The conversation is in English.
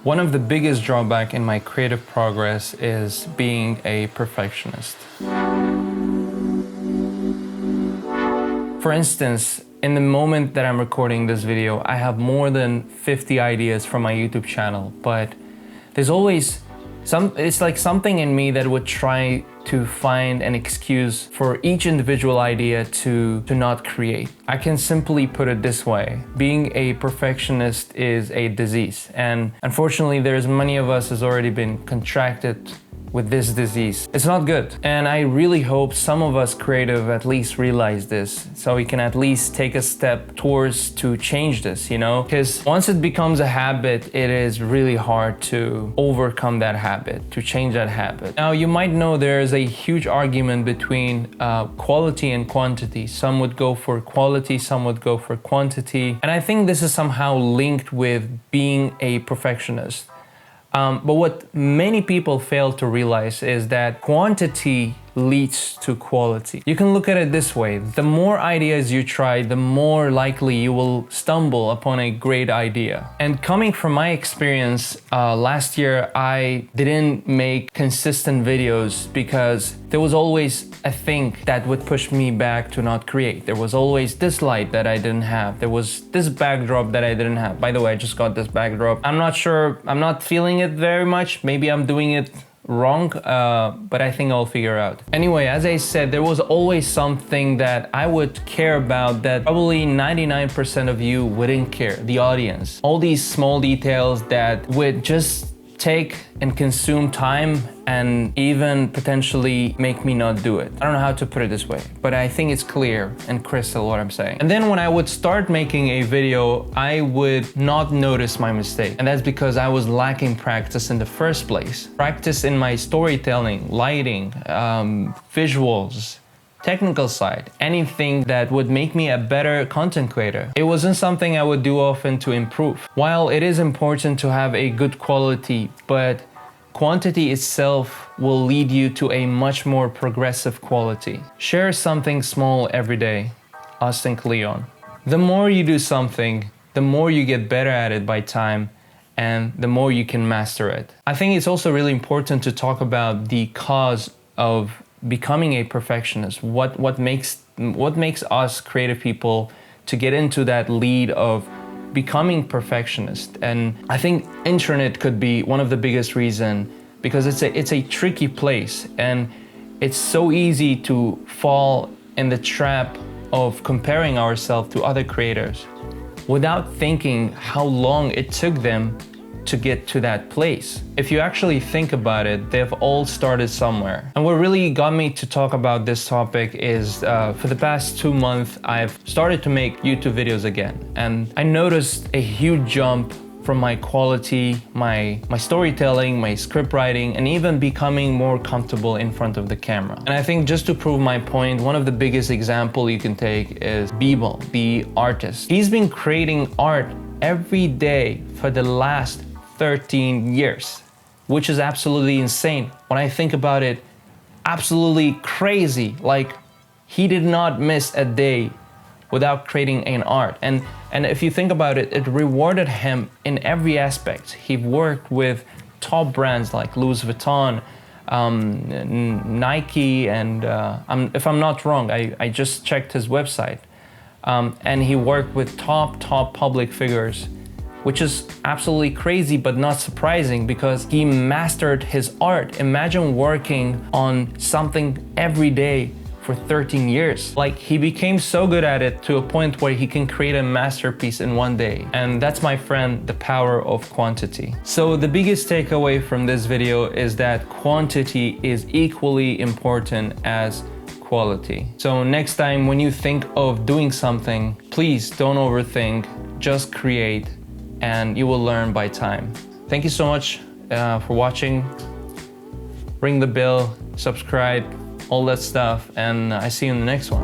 One of the biggest drawbacks in my creative progress is being a perfectionist. For instance, in the moment that I'm recording this video, I have more than 50 ideas for my YouTube channel, but there's always it's like something in me that would try to find an excuse for each individual idea to not create. I can simply put it this way: being a perfectionist is a disease, and unfortunately there's many of us has already been contracted with this disease. It's not good, and I really hope some of us creative at least realize this, so we can at least take a step towards to change this, you know? Because once it becomes a habit, it is really hard to overcome that habit, to change that habit. Now, you might know there's a huge argument between quality and quantity. Some would go for quality, some would go for quantity, and I think this is somehow linked with being a perfectionist. But what many people fail to realize is that quantity leads to quality. You can look at it this way: the more ideas you try, the more likely you will stumble upon a great idea. And coming from my experience, last year I didn't make consistent videos because there was always a thing that would push me back to not create. There was always this light that I didn't have. There was this backdrop that I didn't have. By the way, I just got this backdrop. I'm not sure, I'm not feeling it very much. Maybe I'm doing it wrong, but I think I'll figure out. Anyway, as I said, there was always something that I would care about that probably 99% of you wouldn't care, the audience. All these small details that would just take and consume time and even potentially make me not do it. I don't know how to put it this way, but I think it's clear and crystal what I'm saying. And then when I would start making a video, I would not notice my mistake. And that's because I was lacking practice in the first place. Practice in my storytelling, lighting, visuals, technical side, anything that would make me a better content creator. It wasn't something I would do often to improve. While it is important to have a good quality, but quantity itself will lead you to a much more progressive quality. Share something small every day. Austin Kleon. The more you do something, the more you get better at it by time, and the more you can master it. I think it's also really important to talk about the cause of becoming a perfectionist. What makes us creative people to get into that lead of becoming perfectionist? And I think internet could be one of the biggest reasons, because it's a tricky place, and it's so easy to fall in the trap of comparing ourselves to other creators without thinking how long it took them to get to that place. If you actually think about it, they've all started somewhere. And what really got me to talk about this topic is for the past 2 months, I've started to make YouTube videos again. And I noticed a huge jump from my quality, my storytelling, my script writing, and even becoming more comfortable in front of the camera. And I think just to prove my point, one of the biggest examples you can take is Bebo, the artist. He's been creating art every day for the last 13 years, which is absolutely insane. When I think about it, absolutely crazy. Like, he did not miss a day without creating an art. And if you think about it, it rewarded him in every aspect. He worked with top brands like Louis Vuitton, Nike, and if I'm not wrong, I just checked his website. And he worked with top public figures, which is absolutely crazy but not surprising because he mastered his art. Imagine working on something every day for 13 years. Like, he became so good at it to a point where he can create a masterpiece in one day. And that's, my friend, the power of quantity. So the biggest takeaway from this video is that quantity is equally important as quality. So next time when you think of doing something, please don't overthink, just create, and you will learn by time. Thank you so much for watching. Ring the bell, subscribe, all that stuff, and I see you in the next one.